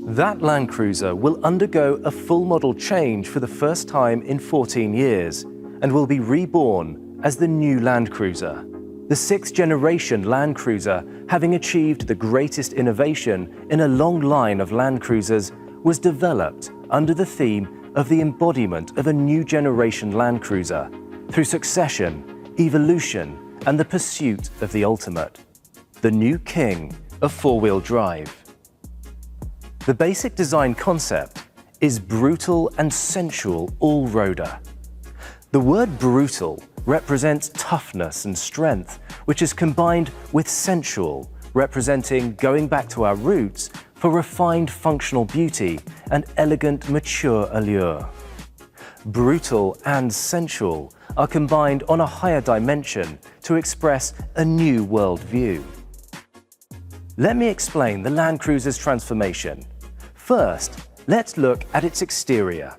That Land Cruiser will undergo a full model change for the first time in 14 years and will be reborn as the new Land Cruiser. The sixth generation Land Cruiser, having achieved the greatest innovation in a long line of Land Cruisers, was developed under the theme of the embodiment of a new generation Land Cruiser through succession, evolution, and the pursuit of the ultimate, the new king of four-wheel drive. The basic design concept is brutal and sensual all-roader. The word brutal represents toughness and strength, which is combined with sensual, representing going back to our roots for refined functional beauty and elegant mature allure. Brutal and sensual are combined on a higher dimension to express a new worldview. Let me explain the Land Cruiser's transformation. First, let's look at its exterior.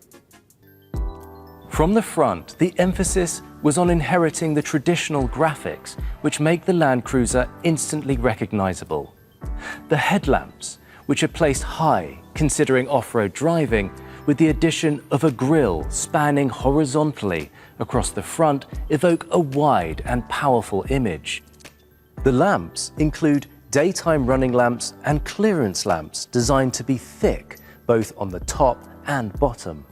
From the front, the emphasis was on inheriting the traditional graphics which make the Land Cruiser instantly recognizable. The headlamps, which are placed high considering off-road driving, with the addition of a grille spanning horizontally across the front, evoke a wide and powerful image. The lamps include daytime running lamps and clearance lamps designed to be thick, both on the top and bottom.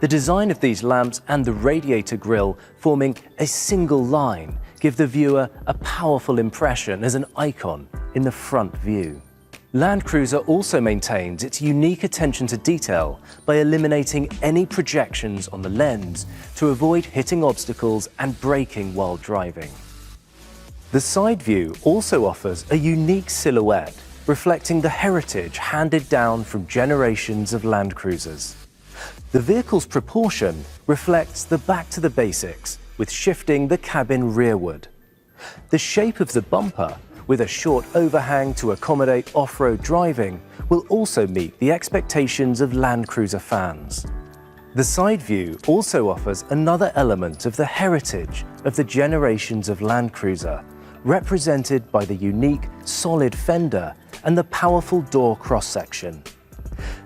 The design of these lamps and the radiator grille forming a single line give the viewer a powerful impression as an icon in the front view. Land Cruiser also maintains its unique attention to detail by eliminating any projections on the lens to avoid hitting obstacles and braking while driving. The side view also offers a unique silhouette, reflecting the heritage handed down from generations of Land Cruisers. The vehicle's proportion reflects the back to the basics, with shifting the cabin rearward. The shape of the bumper, with a short overhang to accommodate off-road driving, will also meet the expectations of Land Cruiser fans. The side view also offers another element of the heritage of the generations of Land Cruiser, represented by the unique solid fender and the powerful door cross-section.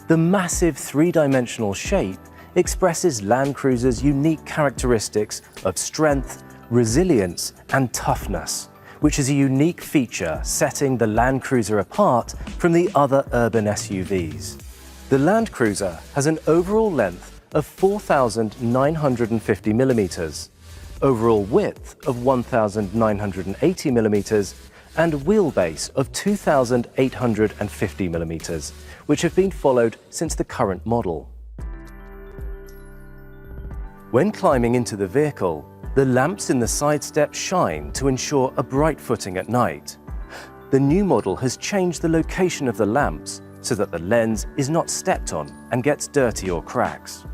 The massive three-dimensional shape expresses Land Cruiser's unique characteristics of strength, resilience, and toughness, which is a unique feature setting the Land Cruiser apart from the other urban SUVs. The Land Cruiser has an overall length of 4,950 millimeters, overall width of 1,980 millimeters, and wheelbase of 2,850 millimeters, which have been followed since the current model. When climbing into the vehicle, the lamps in the side step shine to ensure a bright footing at night. The new model has changed the location of the lamps so that the lens is not stepped on and gets dirty or cracks.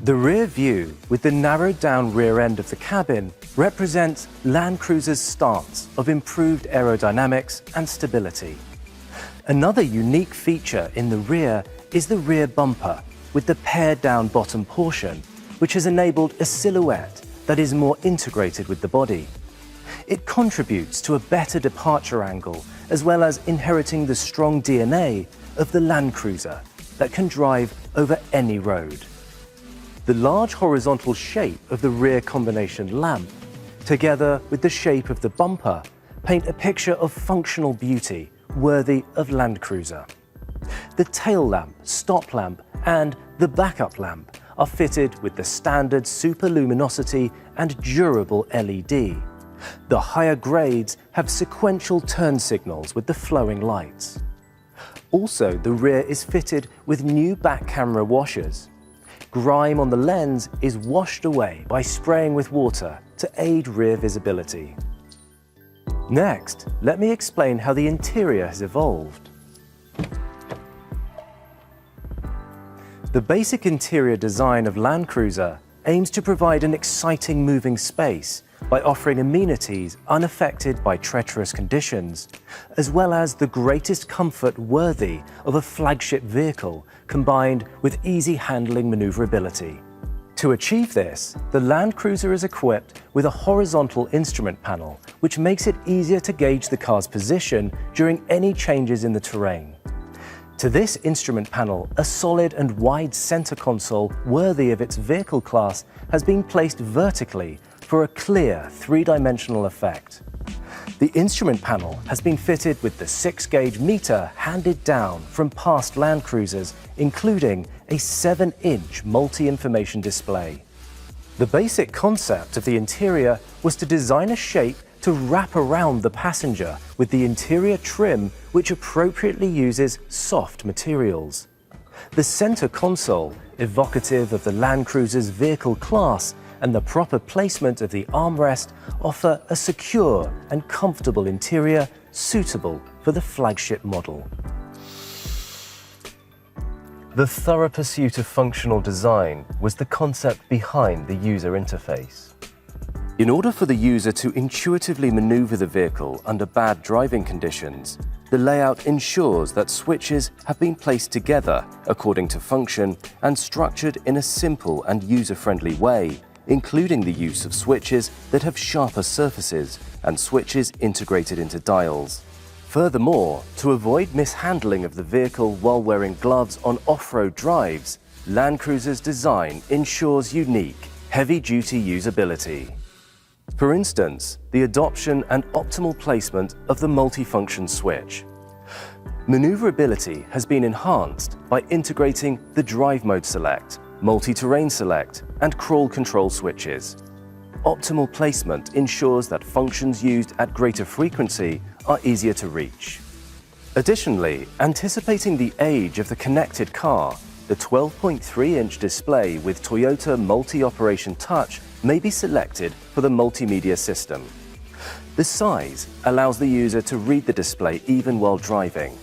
The rear view, with the narrowed down rear end of the cabin, represents Land Cruiser's stance of improved aerodynamics and stability. Another unique feature in the rear is the rear bumper, with the pared down bottom portion, which has enabled a silhouette that is more integrated with the body. It contributes to a better departure angle, as well as inheriting the strong DNA of the Land Cruiser that can drive over any road. The large horizontal shape of the rear combination lamp, together with the shape of the bumper, paint a picture of functional beauty worthy of Land Cruiser. The tail lamp, stop lamp, and the backup lamp are fitted with the standard superluminosity and durable LED. The higher grades have sequential turn signals with the flowing lights. Also, the rear is fitted with new back camera washers. Grime on the lens is washed away by spraying with water to aid rear visibility. Next, let me explain how the interior has evolved. The basic interior design of Land Cruiser aims to provide an exciting moving space by offering amenities unaffected by treacherous conditions, as well as the greatest comfort worthy of a flagship vehicle combined with easy handling maneuverability. To achieve this, the Land Cruiser is equipped with a horizontal instrument panel, which makes it easier to gauge the car's position during any changes in the terrain. To this instrument panel, a solid and wide center console worthy of its vehicle class has been placed vertically for a clear three-dimensional effect. The instrument panel has been fitted with the 6-gauge meter handed down from past Land Cruisers, including a 7-inch multi-information display. The basic concept of the interior was to design a shape to wrap around the passenger with the interior trim which appropriately uses soft materials. The center console, evocative of the Land Cruiser's vehicle class, and the proper placement of the armrest offer a secure and comfortable interior suitable for the flagship model. The thorough pursuit of functional design was the concept behind the user interface. In order for the user to intuitively maneuver the vehicle under bad driving conditions, the layout ensures that switches have been placed together according to function and structured in a simple and user-friendly way, including the use of switches that have sharper surfaces and switches integrated into dials. Furthermore, to avoid mishandling of the vehicle while wearing gloves on off-road drives, Land Cruiser's design ensures unique, heavy-duty usability. For instance, the adoption and optimal placement of the multifunction switch. Maneuverability has been enhanced by integrating the Drive Mode Select, Multi-Terrain Select, and Crawl Control switches. Optimal placement ensures that functions used at greater frequency are easier to reach. Additionally, anticipating the age of the connected car, the 12.3-inch display with Toyota Multi-Operation Touch may be selected for the multimedia system. The size allows the user to read the display even while driving.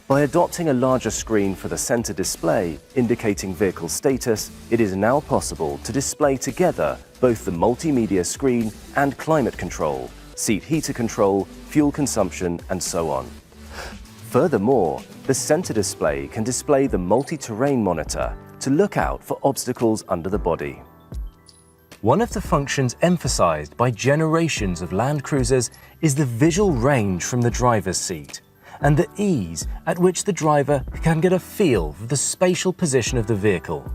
By adopting a larger screen for the center display, indicating vehicle status, it is now possible to display together both the multimedia screen and climate control, seat heater control, fuel consumption, and so on. Furthermore, the center display can display the multi-terrain monitor to look out for obstacles under the body. One of the functions emphasized by generations of Land Cruisers is the visual range from the driver's seat and the ease at which the driver can get a feel for the spatial position of the vehicle.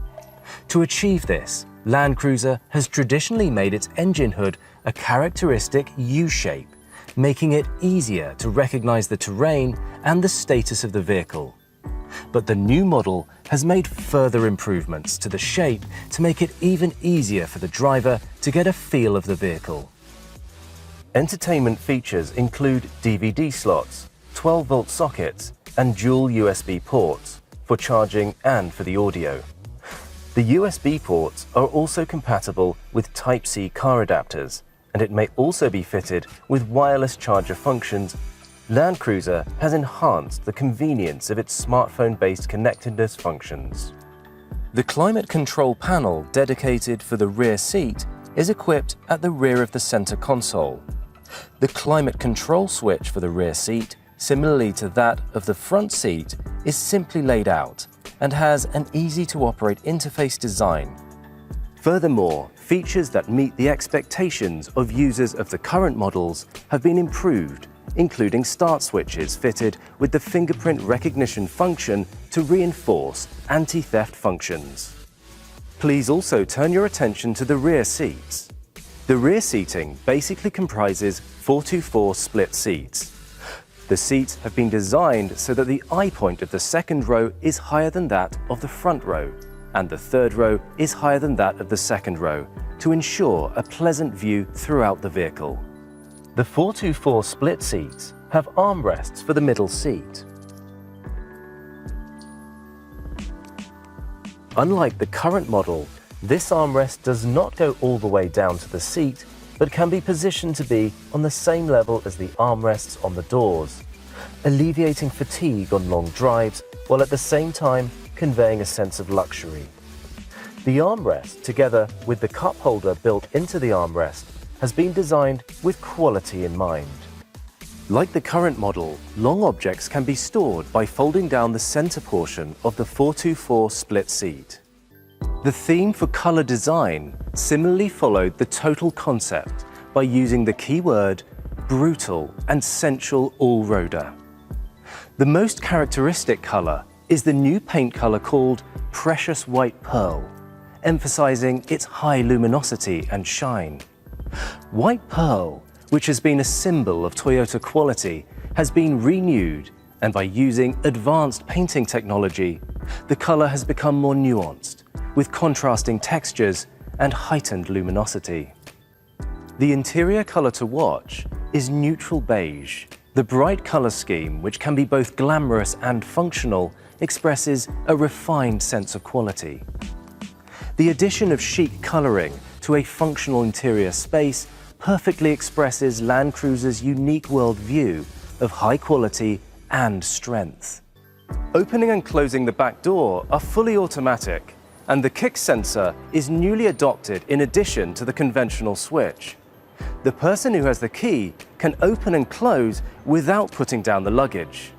To achieve this, Land Cruiser has traditionally made its engine hood a characteristic U-shape, making it easier to recognize the terrain and the status of the vehicle. But the new model has made further improvements to the shape to make it even easier for the driver to get a feel of the vehicle. Entertainment features include DVD slots, 12-volt sockets, and dual USB ports for charging and for the audio. The USB ports are also compatible with Type-C car adapters, and it may also be fitted with wireless charger functions. Land Cruiser has enhanced the convenience of its smartphone-based connectedness functions. The climate control panel dedicated for the rear seat is equipped at the rear of the center console. The climate control switch for the rear seat, similarly to that of the front seat, is simply laid out and has an easy-to-operate interface design. Furthermore, features that meet the expectations of users of the current models have been improved, including start switches fitted with the fingerprint recognition function to reinforce anti-theft functions. Please also turn your attention to the rear seats. The rear seating basically comprises 4-4 split seats. The seats have been designed so that the eye point of the second row is higher than that of the front row, and the third row is higher than that of the second row, to ensure a pleasant view throughout the vehicle. The 4-4 split seats have armrests for the middle seat. Unlike the current model, this armrest does not go all the way down to the seat, but can be positioned to be on the same level as the armrests on the doors, alleviating fatigue on long drives while at the same time conveying a sense of luxury. The armrest, together with the cup holder built into the armrest, has been designed with quality in mind. Like the current model, long objects can be stored by folding down the center portion of the 4-4 split seat. The theme for color design similarly followed the total concept by using the keyword brutal and sensual all-roader. The most characteristic color is the new paint color called Precious White Pearl, emphasizing its high luminosity and shine. White Pearl, which has been a symbol of Toyota quality, has been renewed, and by using advanced painting technology, the color has become more nuanced, with contrasting textures and heightened luminosity. The interior color to watch is neutral beige. The bright color scheme, which can be both glamorous and functional, expresses a refined sense of quality. The addition of chic coloring to a functional interior space perfectly expresses Land Cruiser's unique worldview of high quality and strength. Opening and closing the back door are fully automatic, and the kick sensor is newly adopted in addition to the conventional switch. The person who has the key can open and close without putting down the luggage.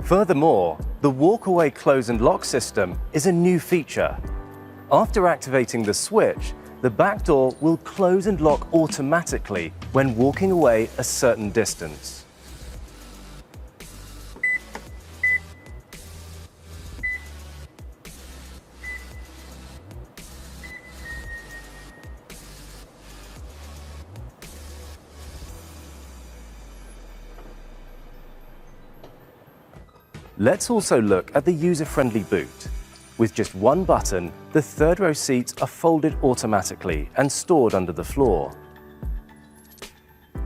Furthermore, the walk-away close and lock system is a new feature. After activating the switch, the back door will close and lock automatically when walking away a certain distance. Let's also look at the user-friendly boot. With just one button, the third row seats are folded automatically and stored under the floor.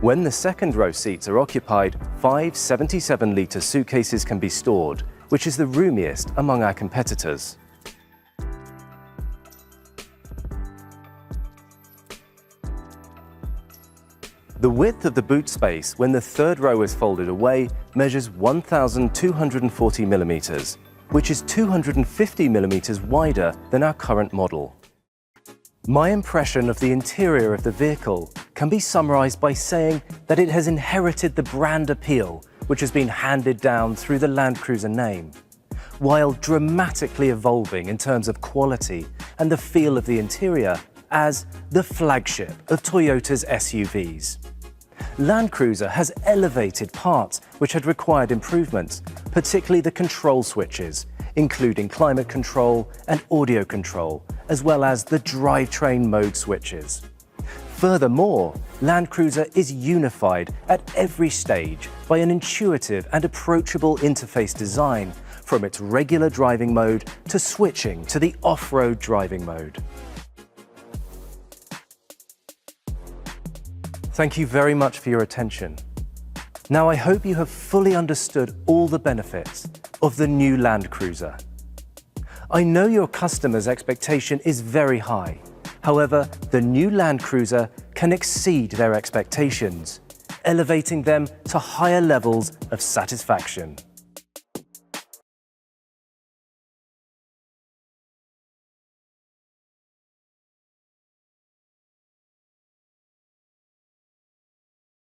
When the second row seats are occupied, 5 77-litre suitcases can be stored, which is the roomiest among our competitors. The width of the boot space when the third row is folded away measures 1,240 millimeters, which is 250 millimeters wider than our current model. My impression of the interior of the vehicle can be summarized by saying that it has inherited the brand appeal which has been handed down through the Land Cruiser name, while dramatically evolving in terms of quality and the feel of the interior as the flagship of Toyota's SUVs. Land Cruiser has elevated parts which had required improvements, particularly the control switches, including climate control and audio control, as well as the drivetrain mode switches. Furthermore, Land Cruiser is unified at every stage by an intuitive and approachable interface design, from its regular driving mode to switching to the off-road driving mode. Thank you very much for your attention. Now I hope you have fully understood all the benefits of the new Land Cruiser. I know your customers' expectation is very high. However, the new Land Cruiser can exceed their expectations, elevating them to higher levels of satisfaction.